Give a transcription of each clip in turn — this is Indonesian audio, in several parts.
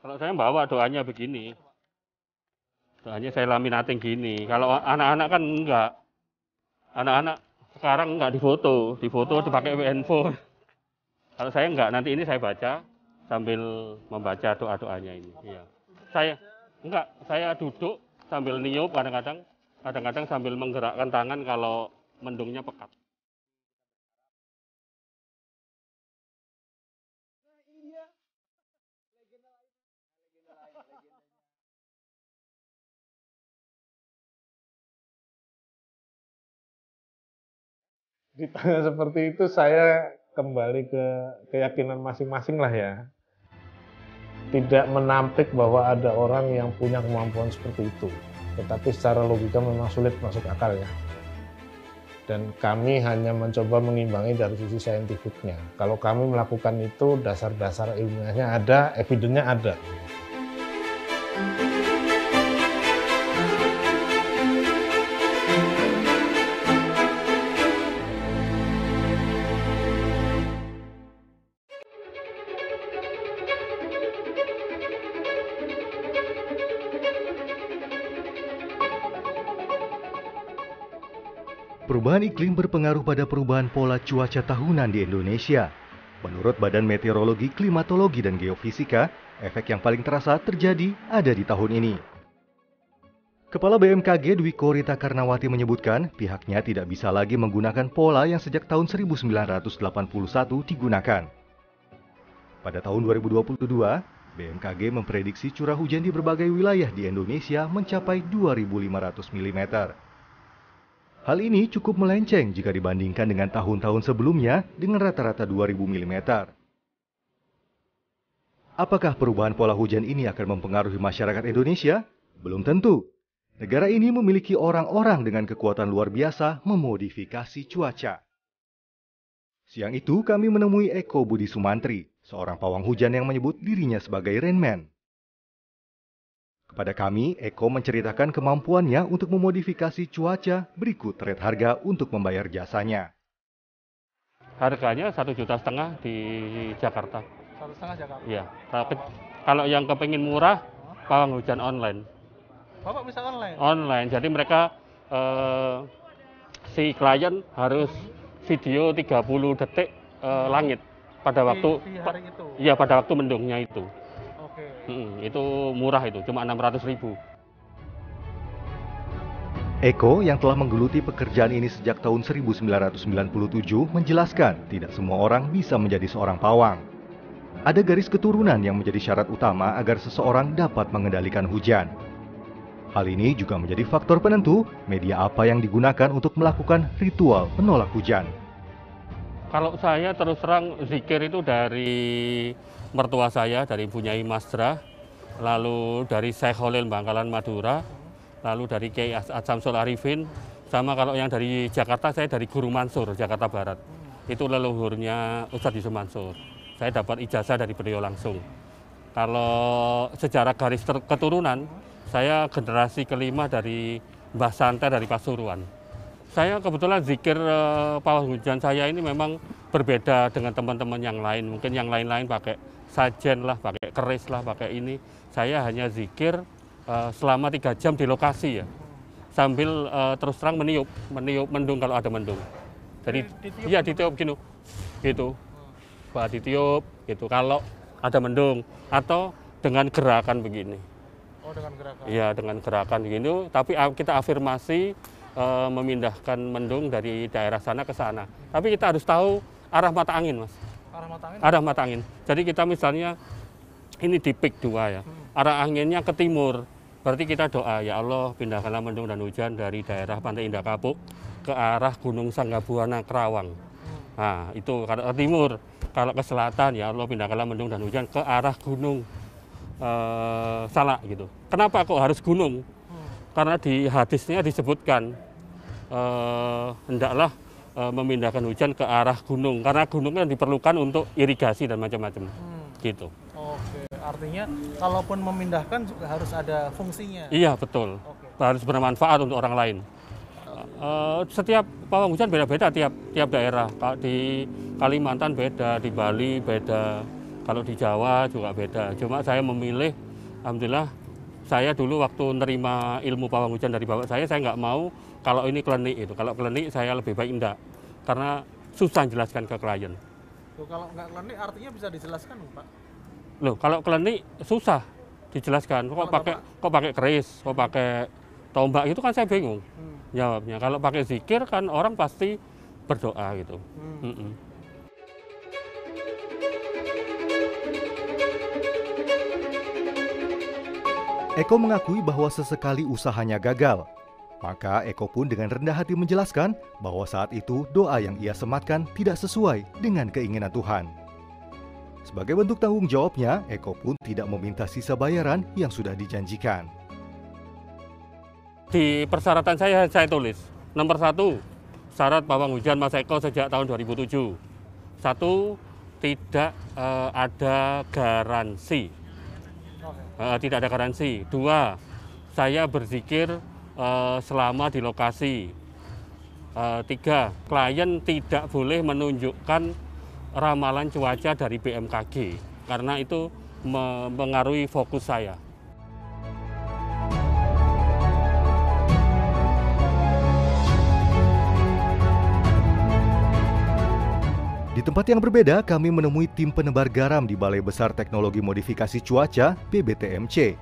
Kalau saya bawa doanya begini, doanya saya laminating gini. Kalau anak-anak kan enggak, anak-anak sekarang enggak difoto dipakai handphone. Kalau saya enggak, nanti ini saya baca sambil membaca doa-doanya ini. Iya. Saya enggak, saya duduk sambil niup kadang-kadang sambil menggerakkan tangan kalau mendungnya pekat. Di tengah seperti itu saya kembali ke keyakinan masing-masing lah ya. Tidak menampik bahwa ada orang yang punya kemampuan seperti itu. Tetapi secara logika memang sulit masuk akal ya. Dan kami hanya mencoba mengimbangi dari sisi saintifiknya. Kalau kami melakukan itu, dasar-dasar ilmiahnya ada, evidennya ada. Perubahan iklim berpengaruh pada perubahan pola cuaca tahunan di Indonesia. Menurut Badan Meteorologi, Klimatologi, dan Geofisika, efek yang paling terasa terjadi ada di tahun ini. Kepala BMKG Dwi Korita Karnawati menyebutkan pihaknya tidak bisa lagi menggunakan pola yang sejak tahun 1981 digunakan. Pada tahun 2022, BMKG memprediksi curah hujan di berbagai wilayah di Indonesia mencapai 2.500 mm. Hal ini cukup melenceng jika dibandingkan dengan tahun-tahun sebelumnya dengan rata-rata 2.000 mm. Apakah perubahan pola hujan ini akan mempengaruhi masyarakat Indonesia? Belum tentu. Negara ini memiliki orang-orang dengan kekuatan luar biasa memodifikasi cuaca. Siang itu kami menemui Eko Budi Sumantri, seorang pawang hujan yang menyebut dirinya sebagai Rainman. Kepada kami, Eko menceritakan kemampuannya untuk memodifikasi cuaca, berikut rate harga untuk membayar jasanya. Harganya 1,5 juta di Jakarta. 1,5 Jakarta. Iya. Kalau yang kepingin murah, pawang hujan online. Bapak bisa online? Online. Jadi mereka si klien harus video 30 detik langit pada waktu di hari itu. Iya, pada waktu mendungnya itu. Oke. Itu murah itu, cuma 600.000. Eko yang telah menggeluti pekerjaan ini sejak tahun 1997 menjelaskan tidak semua orang bisa menjadi seorang pawang. Ada garis keturunan yang menjadi syarat utama agar seseorang dapat mengendalikan hujan. Hal ini juga menjadi faktor penentu media apa yang digunakan untuk melakukan ritual menolak hujan. Kalau saya terus terang zikir itu dari mertua saya, dari Bunyai Masdrah, lalu dari Syekh Khalil Bangkalan Madura, lalu dari Kiai Syamsul Arifin, sama kalau yang dari Jakarta saya dari Guru Mansur, Jakarta Barat. Itu leluhurnya Ustadz Yusuf Mansur. Saya dapat ijazah dari beliau langsung. Kalau secara garis keturunan, saya generasi kelima dari Mbah Santai dari Pasuruan. Saya kebetulan zikir pawang hujan saya ini memang berbeda dengan teman-teman yang lain. Mungkin yang lain-lain pakai sajen lah, pakai keris lah, pakai ini. Saya hanya zikir selama 3 jam di lokasi ya, sambil terus terang meniup mendung kalau ada mendung. Jadi iya ditiup gitu, Pak, ditiup gitu kalau ada mendung atau dengan gerakan begini. Oh, dengan gerakan. Iya, dengan gerakan begini. Tapi kita afirmasi memindahkan mendung dari daerah sana ke sana. Tapi kita harus tahu arah mata angin, Mas. Arah mata angin? Arah mata angin. Jadi kita misalnya ini di pik 2 ya. Arah anginnya ke timur. Berarti kita doa, ya Allah pindahkanlah mendung dan hujan dari daerah Pantai Indah Kapuk ke arah Gunung Sanggabuana Kerawang. Nah, itu kalau ke timur. Kalau ke selatan, ya Allah pindahkanlah mendung dan hujan ke arah Gunung Salak gitu. Kenapa kok harus gunung? Karena di hadisnya disebutkan hendaklah memindahkan hujan ke arah gunung, karena gunungnya diperlukan untuk irigasi dan macam-macam gitu. Oke, artinya kalaupun memindahkan juga harus ada fungsinya. Iya, betul. Harus bermanfaat untuk orang lain. Setiap pawang hujan beda-beda tiap daerah. Di Kalimantan beda, di Bali beda, Kalau di Jawa juga beda. Cuma saya memilih, alhamdulillah, saya dulu waktu nerima ilmu pawang hujan dari bapak saya nggak mau kalau ini klinik itu. Kalau klinik saya lebih baik enggak, karena susah jelaskan ke klien. Tuh, kalau nggak klinik artinya bisa dijelaskan, Pak? Loh, kalau klinik susah dijelaskan. Kok pakai keris, kok pakai tombak, itu kan saya bingung jawabnya. Kalau pakai zikir kan orang pasti berdoa gitu. Eko mengakui bahwa sesekali usahanya gagal. Maka Eko pun dengan rendah hati menjelaskan bahwa saat itu doa yang ia sematkan tidak sesuai dengan keinginan Tuhan. Sebagai bentuk tanggung jawabnya, Eko pun tidak meminta sisa bayaran yang sudah dijanjikan. Di persyaratan saya tulis, nomor 1, syarat pawang hujan Mas Eko sejak tahun 2007. 1, tidak ada garansi. Tidak ada garansi. 2, saya berzikir selama di lokasi. 3, klien tidak boleh menunjukkan ramalan cuaca dari BMKG karena itu mempengaruhi fokus saya. Di tempat yang berbeda, kami menemui tim penebar garam di Balai Besar Teknologi Modifikasi Cuaca (BBTMC).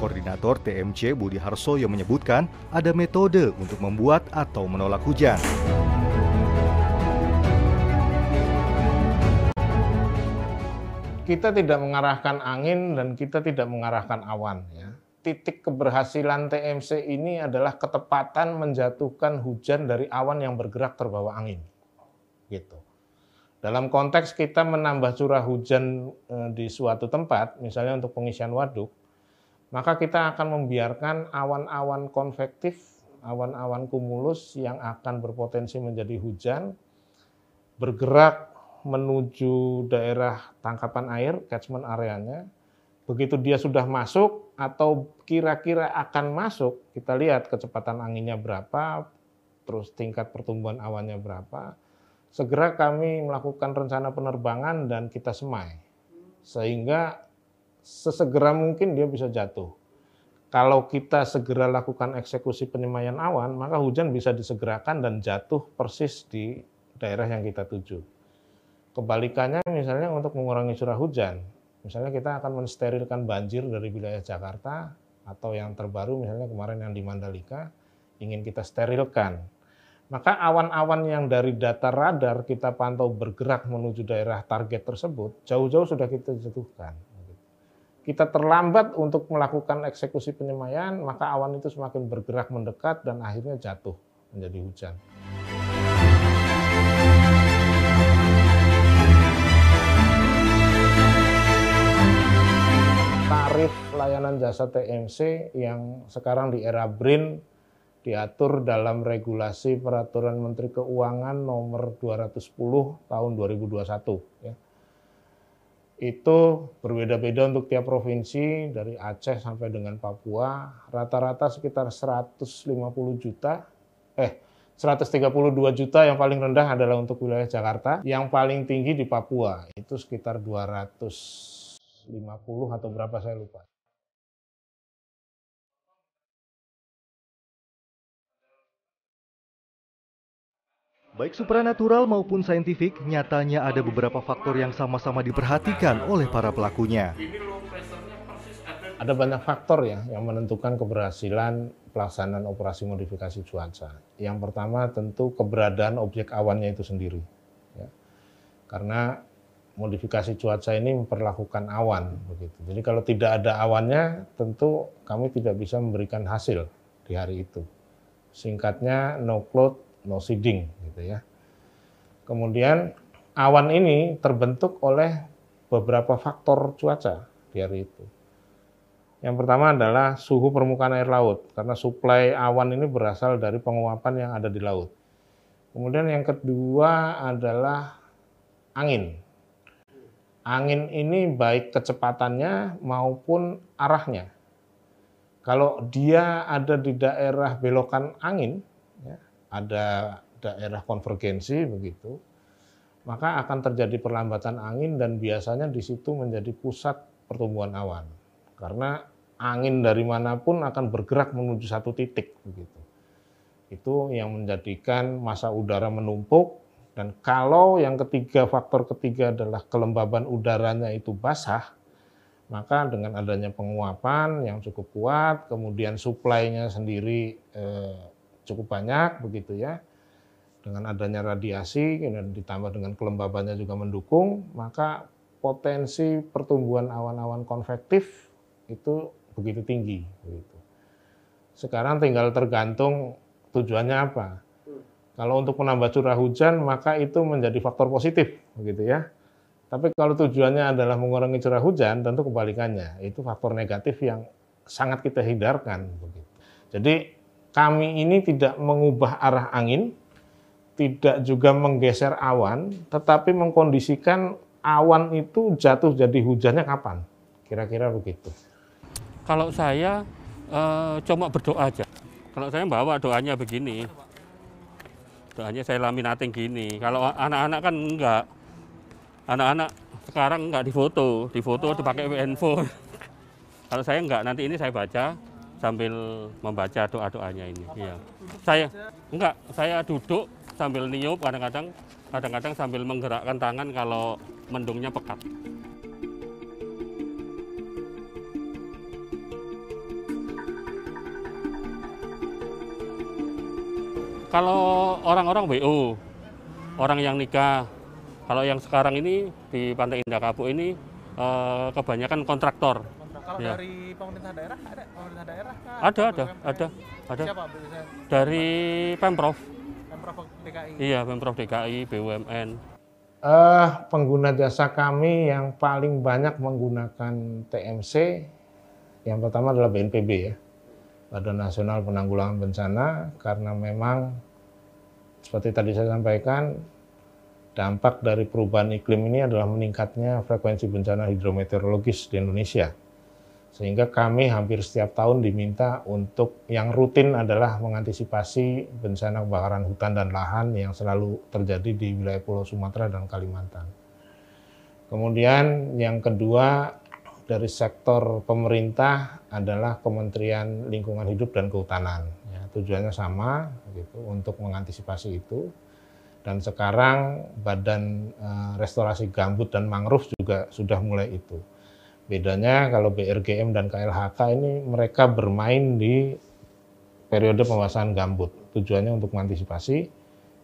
Koordinator TMC Budi Harsoyo menyebutkan ada metode untuk membuat atau menolak hujan. Kita tidak mengarahkan angin dan kita tidak mengarahkan awan, ya. Titik keberhasilan TMC ini adalah ketepatan menjatuhkan hujan dari awan yang bergerak terbawa angin. Gitu. Dalam konteks kita menambah curah hujan di suatu tempat, misalnya untuk pengisian waduk, maka kita akan membiarkan awan-awan konvektif, awan-awan kumulus yang akan berpotensi menjadi hujan, bergerak menuju daerah tangkapan air, catchment areanya. Begitu dia sudah masuk atau kira-kira akan masuk, kita lihat kecepatan anginnya berapa, terus tingkat pertumbuhan awannya berapa. Segera kami melakukan rencana penerbangan dan kita semai. Sehingga sesegera mungkin dia bisa jatuh. Kalau kita segera lakukan eksekusi penyemaian awan, maka hujan bisa disegerakan dan jatuh persis di daerah yang kita tuju. Kebalikannya misalnya untuk mengurangi curah hujan, misalnya kita akan mensterilkan banjir dari wilayah Jakarta, atau yang terbaru misalnya kemarin yang di Mandalika, ingin kita sterilkan. Maka awan-awan yang dari data radar kita pantau bergerak menuju daerah target tersebut, jauh-jauh sudah kita jatuhkan. Kita terlambat untuk melakukan eksekusi penyemaian, maka awan itu semakin bergerak mendekat dan akhirnya jatuh menjadi hujan. Tarif layanan jasa TMC yang sekarang di era BRIN diatur dalam regulasi Peraturan Menteri Keuangan nomor 210 tahun 2021. Ya. Itu berbeda-beda untuk tiap provinsi, dari Aceh sampai dengan Papua, rata-rata sekitar 132 juta yang paling rendah adalah untuk wilayah Jakarta, yang paling tinggi di Papua, itu sekitar 250 atau berapa saya lupa. Baik supranatural maupun saintifik, nyatanya ada beberapa faktor yang sama-sama diperhatikan oleh para pelakunya. Ada banyak faktor ya yang menentukan keberhasilan pelaksanaan operasi modifikasi cuaca. Yang pertama tentu keberadaan objek awannya itu sendiri. Ya. Karena modifikasi cuaca ini memperlakukan awan. Begitu. Jadi kalau tidak ada awannya, tentu kami tidak bisa memberikan hasil di hari itu. Singkatnya no cloud, no seeding, gitu ya. Kemudian awan ini terbentuk oleh beberapa faktor cuaca di hari itu. Yang pertama adalah suhu permukaan air laut, karena suplai awan ini berasal dari penguapan yang ada di laut. Kemudian yang kedua adalah angin. Angin ini baik kecepatannya maupun arahnya. Kalau dia ada di daerah belokan angin, ya, ada daerah konvergensi begitu, maka akan terjadi perlambatan angin dan biasanya di situ menjadi pusat pertumbuhan awan. Karena angin dari manapun akan bergerak menuju satu titik begitu. Itu yang menjadikan massa udara menumpuk, dan kalau yang ketiga, faktor ketiga adalah kelembaban udaranya itu basah, maka dengan adanya penguapan yang cukup kuat, kemudian suplainya sendiri cukup banyak begitu ya, dengan adanya radiasi dan ditambah dengan kelembabannya juga mendukung, maka potensi pertumbuhan awan-awan konvektif itu begitu tinggi begitu. Sekarang tinggal tergantung tujuannya apa. Kalau untuk menambah curah hujan, maka itu menjadi faktor positif begitu ya. Tapi kalau tujuannya adalah mengurangi curah hujan, tentu kebalikannya. Itu faktor negatif yang sangat kita hindarkan. Jadi kami ini tidak mengubah arah angin, tidak juga menggeser awan, tetapi mengkondisikan awan itu jatuh jadi hujannya kapan. Kira-kira begitu. Kalau saya cuma berdoa aja. Kalau saya bawa doanya begini. Doanya saya laminating gini. Kalau anak-anak kan enggak. Anak-anak sekarang enggak difoto dipakai handphone. Kalau saya enggak, nanti ini saya baca sambil membaca doa-doanya ini. Iya. Saya duduk sambil niup, kadang-kadang sambil menggerakkan tangan kalau mendungnya pekat. Kalau orang-orang WO, orang yang nikah. Kalau yang sekarang ini di Pantai Indah Kapuk ini kebanyakan kontraktor. Kalau Ya. dari pemerintah daerah ada? Pemerintah daerah kah? Ada. Siapa biasanya? Dari Pemprov. Pemprov DKI. Iya, Pemprov DKI, BUMN. Pengguna jasa kami yang paling banyak menggunakan TMC, yang pertama adalah BNPB ya, Badan Nasional Penanggulangan Bencana, karena memang seperti tadi saya sampaikan, dampak dari perubahan iklim ini adalah meningkatnya frekuensi bencana hidrometeorologis di Indonesia. Sehingga kami hampir setiap tahun diminta untuk yang rutin adalah mengantisipasi bencana kebakaran hutan dan lahan yang selalu terjadi di wilayah Pulau Sumatera dan Kalimantan. Kemudian yang kedua dari sektor pemerintah adalah Kementerian Lingkungan Hidup dan Kehutanan. Ya, tujuannya sama gitu, untuk mengantisipasi itu. Dan sekarang Badan Restorasi Gambut dan Mangrove juga sudah mulai itu. Bedanya kalau BRGM dan KLHK ini mereka bermain di periode pembahasan gambut. Tujuannya untuk mengantisipasi.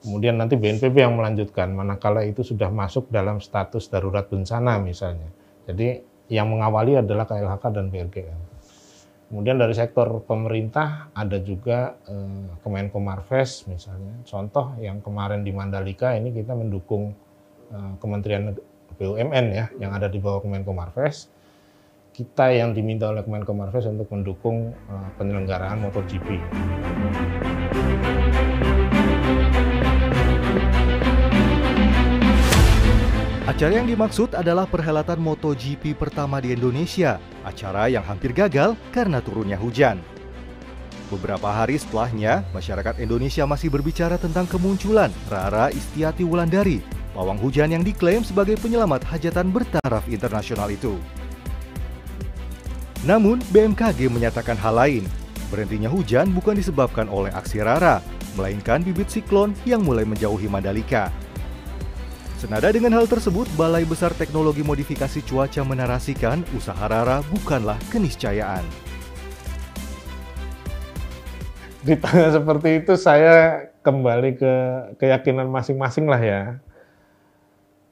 Kemudian nanti BNPB yang melanjutkan manakala itu sudah masuk dalam status darurat bencana misalnya. Jadi yang mengawali adalah KLHK dan BRGM. Kemudian dari sektor pemerintah ada juga Kemenko Marves misalnya. Contoh yang kemarin di Mandalika ini kita mendukung Kementerian BUMN ya yang ada di bawah Kemenko Marves. Kita yang diminta oleh Kemenko Marves untuk mendukung penyelenggaraan MotoGP. Acara yang dimaksud adalah perhelatan MotoGP pertama di Indonesia, acara yang hampir gagal karena turunnya hujan. Beberapa hari setelahnya, masyarakat Indonesia masih berbicara tentang kemunculan Rara Istiati Wulandari, pawang hujan yang diklaim sebagai penyelamat hajatan bertaraf internasional itu. Namun, BMKG menyatakan hal lain. Berhentinya hujan bukan disebabkan oleh aksi Rara, melainkan bibit siklon yang mulai menjauhi Mandalika. Senada dengan hal tersebut, Balai Besar Teknologi Modifikasi Cuaca menarasikan usaha Rara bukanlah keniscayaan. Di tengah seperti itu saya kembali ke keyakinan masing-masing lah ya.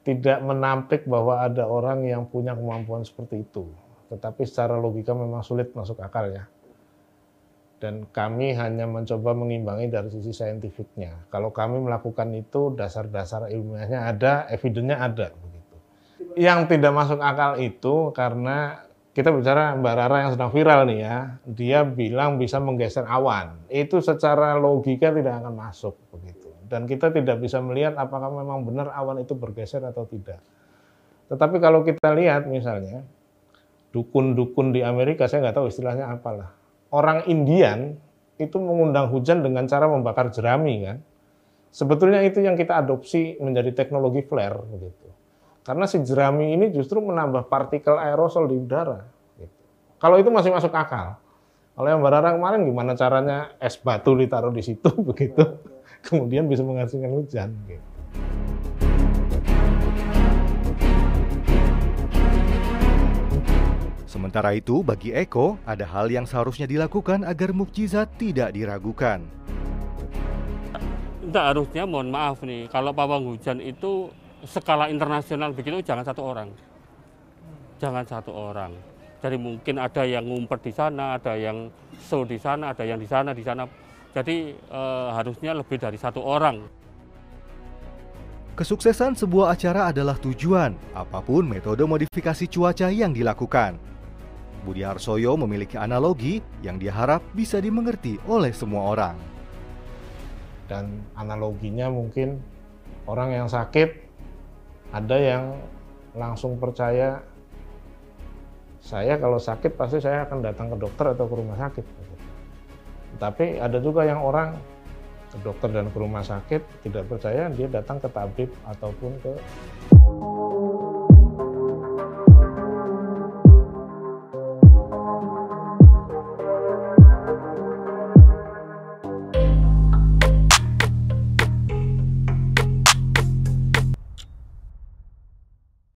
Tidak menampik bahwa ada orang yang punya kemampuan seperti itu. Tetapi secara logika memang sulit masuk akal ya. Dan kami hanya mencoba mengimbangi dari sisi saintifiknya. Kalau kami melakukan itu, dasar-dasar ilmiahnya ada, evidennya ada. Begitu. Yang tidak masuk akal itu karena kita bicara Mbak Rara yang sedang viral nih ya, dia bilang bisa menggeser awan. Itu secara logika tidak akan masuk. Begitu. Dan kita tidak bisa melihat apakah memang benar awan itu bergeser atau tidak. Tetapi kalau kita lihat misalnya, dukun-dukun di Amerika, saya nggak tahu istilahnya apalah. Orang Indian itu mengundang hujan dengan cara membakar jerami kan. Sebetulnya itu yang kita adopsi menjadi teknologi flare begitu. Karena si jerami ini justru menambah partikel aerosol di udara. Gitu. Kalau itu masih masuk akal. Kalau yang Mbak Rara kemarin gimana caranya es batu ditaruh di situ begitu, kemudian bisa menghasilkan hujan. Gitu. Sementara itu, bagi Eko, ada hal yang seharusnya dilakukan agar mukjizat tidak diragukan. Tidak harusnya, mohon maaf nih, kalau pawang hujan itu skala internasional begitu jangan satu orang. Jangan satu orang. Jadi mungkin ada yang ngumpet di sana, ada yang show di sana, ada yang di sana, di sana. Jadi harusnya lebih dari satu orang. Kesuksesan sebuah acara adalah tujuan, apapun metode modifikasi cuaca yang dilakukan. Budi Harsoyo memiliki analogi yang dia harap bisa dimengerti oleh semua orang. Dan analoginya mungkin orang yang sakit, ada yang langsung percaya, saya kalau sakit pasti saya akan datang ke dokter atau ke rumah sakit. Tapi ada juga yang orang ke dokter dan ke rumah sakit tidak percaya, dia datang ke tabib ataupun ke